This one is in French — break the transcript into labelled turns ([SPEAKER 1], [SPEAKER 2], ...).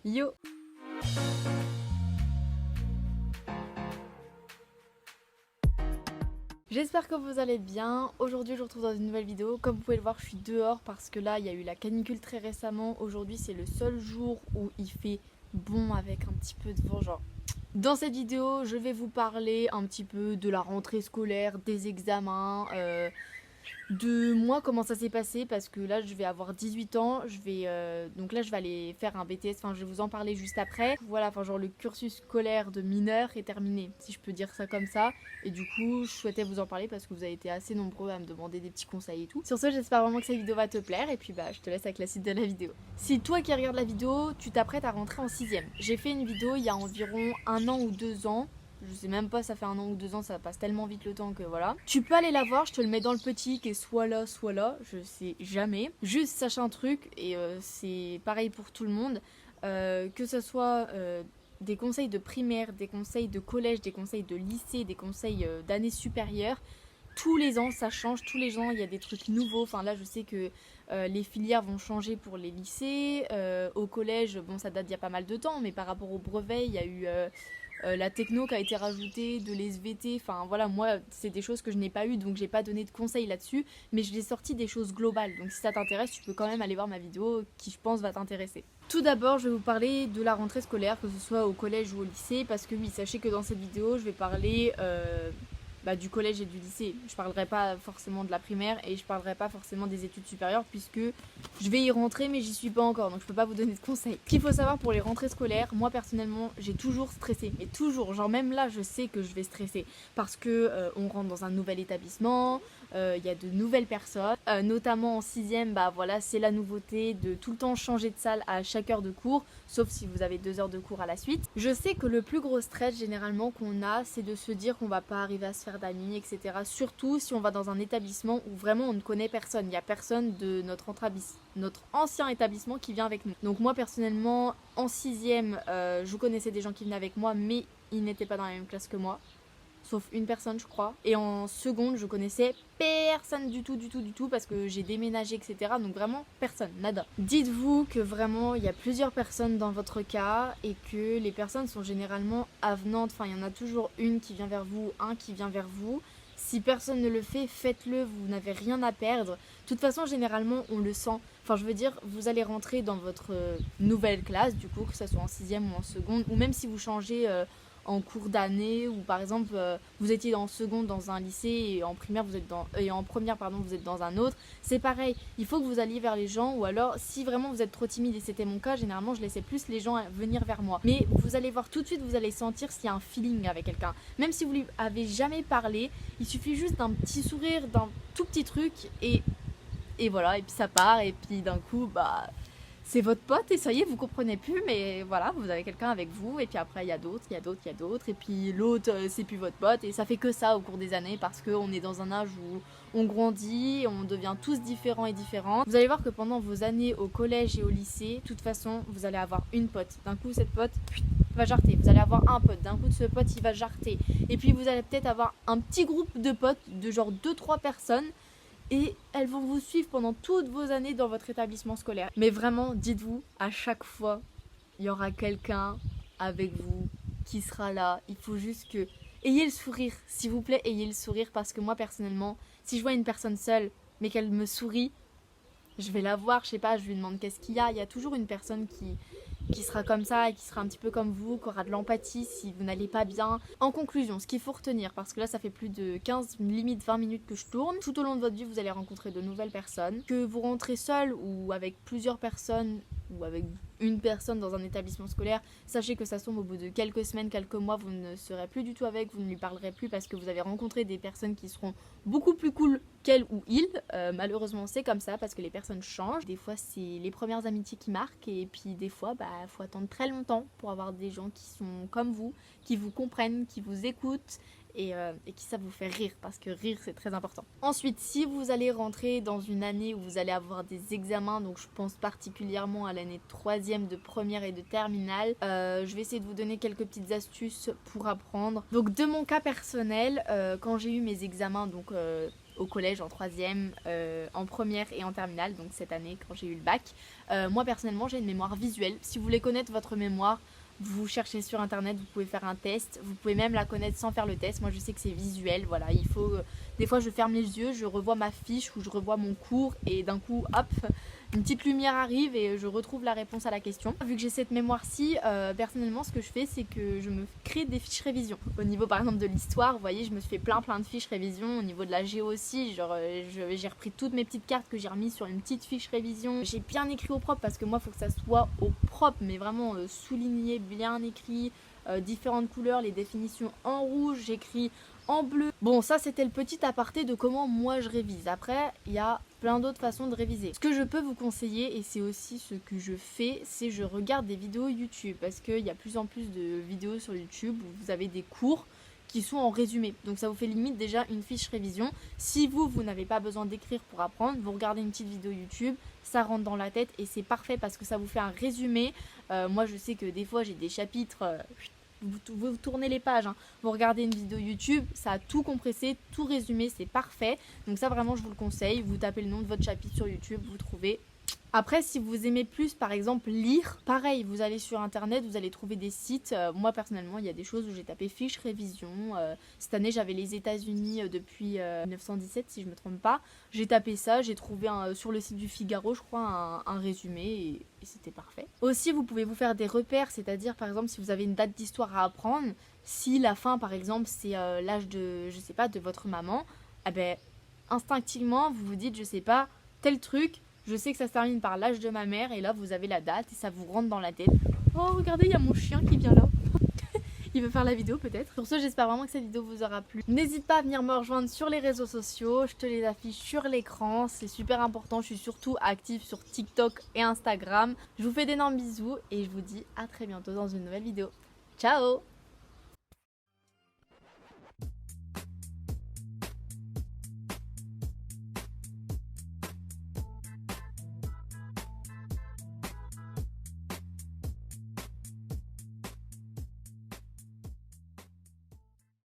[SPEAKER 1] Yo! J'espère que vous allez bien. Aujourd'hui, je vous retrouve dans une nouvelle vidéo. Comme vous pouvez le voir, je suis dehors parce que là, il y a eu la canicule très récemment. Aujourd'hui, c'est le seul jour où il fait bon avec un petit peu de vent, genre. Dans cette vidéo, je vais vous parler un petit peu de la rentrée scolaire, des examens, de moi comment ça s'est passé parce que là je vais avoir 18 ans, donc là je vais aller faire un BTS, enfin je vais vous en parler juste après. Voilà, enfin genre le cursus scolaire de mineur est terminé, si je peux dire ça comme ça. Et du coup je souhaitais vous en parler parce que vous avez été assez nombreux à me demander des petits conseils et tout. Sur ce, j'espère vraiment que cette vidéo va te plaire et puis bah je te laisse avec la suite de la vidéo. Si toi qui regardes la vidéo, tu t'apprêtes à rentrer en 6ème. J'ai fait une vidéo il y a environ 1 an ou 2 ans. Je sais même pas, ça fait 1 an ou 2 ans, ça passe tellement vite le temps que voilà. Tu peux aller la voir, je te le mets dans le petit qui est soit là, je sais jamais. Juste sache un truc, et c'est pareil pour tout le monde, que ce soit des conseils de primaire, des conseils de collège, des conseils de lycée, des conseils d'années supérieures. Tous les ans ça change, tous les ans il y a des trucs nouveaux. Enfin là je sais que les filières vont changer pour les lycées, au collège bon ça date d'il y a pas mal de temps, mais par rapport au brevet il y a eu la techno qui a été rajoutée, de l'SVT, enfin voilà, moi c'est des choses que je n'ai pas eues donc j'ai pas donné de conseils là-dessus, mais je l'ai sorti des choses globales, donc si ça t'intéresse tu peux quand même aller voir ma vidéo qui je pense va t'intéresser. Tout d'abord je vais vous parler de la rentrée scolaire, que ce soit au collège ou au lycée, parce que oui, sachez que dans cette vidéo je vais parler du collège et du lycée. Je parlerai pas forcément de la primaire et je parlerai pas forcément des études supérieures puisque je vais y rentrer mais j'y suis pas encore, donc je peux pas vous donner de conseils. Ce qu'il faut savoir pour les rentrées scolaires, moi personnellement j'ai toujours stressé, mais toujours, genre même là je sais que je vais stresser parce que on rentre dans un nouvel établissement, il y a de nouvelles personnes, notamment en 6ème, bah voilà, c'est la nouveauté de tout le temps changer de salle à chaque heure de cours, sauf si vous avez 2 heures de cours à la suite. Je sais que le plus gros stress généralement qu'on a, c'est de se dire qu'on va pas arriver à se faire d'amis, etc. Surtout si on va dans un établissement où vraiment on ne connaît personne. Il n'y a personne de notre ancien établissement qui vient avec nous. Donc moi personnellement, en 6ème, je connaissais des gens qui venaient avec moi, mais ils n'étaient pas dans la même classe que moi. Sauf une personne je crois. Et en seconde je connaissais personne du tout parce que j'ai déménagé, etc. Donc vraiment personne, nada. Dites-vous que vraiment il y a plusieurs personnes dans votre cas et que les personnes sont généralement avenantes. Enfin il y en a toujours une qui vient vers vous, un qui vient vers vous. Si personne ne le fait, faites-le, vous n'avez rien à perdre. De toute façon, généralement, on le sent. Enfin, je veux dire, vous allez rentrer dans votre nouvelle classe, du coup, que ce soit en 6ème ou en seconde, ou même si vous changez en cours d'année, ou par exemple, vous étiez en seconde dans un lycée et en primaire, et en première, pardon, vous êtes dans un autre. C'est pareil, il faut que vous alliez vers les gens, ou alors, si vraiment vous êtes trop timide, et c'était mon cas, généralement, je laissais plus les gens venir vers moi. Mais vous allez voir tout de suite, vous allez sentir s'il y a un feeling avec quelqu'un. Même si vous lui avez jamais parlé, il suffit juste d'un petit sourire, d'un tout petit truc, et voilà, et puis ça part, et puis d'un coup, bah c'est votre pote et ça y est, vous comprenez plus, mais voilà, vous avez quelqu'un avec vous, et puis après il y a d'autres, et puis l'autre c'est plus votre pote, et ça fait que ça au cours des années parce qu'on est dans un âge où on grandit, on devient tous différents et différentes. Vous allez voir que pendant vos années au collège et au lycée, de toute façon, vous allez avoir une pote. D'un coup, cette pote va jarter. Vous allez avoir un pote. D'un coup, ce pote, il va jarter. Et puis vous allez peut-être avoir un petit groupe de potes de genre 2-3 personnes. Et elles vont vous suivre pendant toutes vos années dans votre établissement scolaire. Mais vraiment, dites-vous, à chaque fois, il y aura quelqu'un avec vous qui sera là. Il faut juste que... Ayez le sourire, s'il vous plaît, ayez le sourire. Parce que moi, personnellement, si je vois une personne seule, mais qu'elle me sourit, je vais la voir, je sais pas, je lui demande qu'est-ce qu'il y a. Il y a toujours une personne qui sera comme ça et qui sera un petit peu comme vous, qui aura de l'empathie si vous n'allez pas bien. En conclusion, ce qu'il faut retenir, parce que là ça fait plus de 15, limite 20 minutes que je tourne, tout au long de votre vie vous allez rencontrer de nouvelles personnes, que vous rentrez seul ou avec plusieurs personnes ou avec une personne dans un établissement scolaire, sachez que ça tombe au bout de quelques semaines, quelques mois, vous ne serez plus du tout avec, vous ne lui parlerez plus parce que vous avez rencontré des personnes qui seront beaucoup plus cool qu'elle ou il. Malheureusement c'est comme ça parce que les personnes changent. Des fois c'est les premières amitiés qui marquent et puis des fois faut attendre très longtemps pour avoir des gens qui sont comme vous, qui vous comprennent, qui vous écoutent et qui savent vous faire rire parce que rire c'est très important. Ensuite, si vous allez rentrer dans une année où vous allez avoir des examens, donc je pense particulièrement à l'année de 3ème, de première et de terminale, je vais essayer de vous donner quelques petites astuces pour apprendre. Donc de mon cas personnel, quand j'ai eu mes examens donc au collège en troisième, en première et en terminale, donc cette année quand j'ai eu le bac. Moi personnellement j'ai une mémoire visuelle. Si vous voulez connaître votre mémoire, vous cherchez sur internet, vous pouvez faire un test, vous pouvez même la connaître sans faire le test. Moi je sais que c'est visuel, voilà, il faut... des fois je ferme les yeux, je revois ma fiche ou je revois mon cours et d'un coup hop, une petite lumière arrive et je retrouve la réponse à la question. Vu que j'ai cette mémoire-ci, personnellement ce que je fais c'est que je me crée des fiches révision. Au niveau par exemple de l'histoire, vous voyez, je me suis fait plein de fiches révision. Au niveau de la géo aussi, genre j'ai repris toutes mes petites cartes que j'ai remises sur une petite fiche révision. J'ai bien écrit au propre parce que moi il faut que ça soit au propre, mais vraiment souligné, bien écrit, différentes couleurs, les définitions en rouge, j'écris en bleu. Bon, ça c'était le petit aparté de comment moi je révise. Après, il y a plein d'autres façons de réviser. Ce que je peux vous conseiller, et c'est aussi ce que je fais, c'est je regarde des vidéos YouTube parce qu'il y a plus en plus de vidéos sur YouTube où vous avez des cours qui sont en résumé. Donc ça vous fait limite déjà une fiche révision. Si vous n'avez pas besoin d'écrire pour apprendre, vous regardez une petite vidéo YouTube, ça rentre dans la tête et c'est parfait parce que ça vous fait un résumé. Moi je sais que des fois j'ai des chapitres... vous tournez les pages, hein. Vous regardez une vidéo YouTube, ça a tout compressé, tout résumé, c'est parfait. Donc ça vraiment je vous le conseille, vous tapez le nom de votre chapitre sur YouTube, vous trouvez. Après si vous aimez plus par exemple lire, pareil, vous allez sur internet, vous allez trouver des sites. Moi personnellement il y a des choses où j'ai tapé fiche révision. Cette année j'avais les États-Unis depuis 1917 si je me trompe pas. J'ai tapé ça, j'ai trouvé sur le site du Figaro je crois un résumé et c'était parfait. Aussi vous pouvez vous faire des repères, c'est-à-dire par exemple si vous avez une date d'histoire à apprendre, si la fin par exemple c'est l'âge de, je sais pas, de votre maman, eh ben instinctivement vous vous dites je sais pas, tel truc, je sais que ça se termine par l'âge de ma mère et là vous avez la date et ça vous rentre dans la tête. Oh regardez, il y a mon chien qui vient là. Il veut faire la vidéo peut-être. Sur ce, j'espère vraiment que cette vidéo vous aura plu. N'hésite pas à venir me rejoindre sur les réseaux sociaux. Je te les affiche sur l'écran. C'est super important. Je suis surtout active sur TikTok et Instagram. Je vous fais d'énormes bisous et je vous dis à très bientôt dans une nouvelle vidéo. Ciao!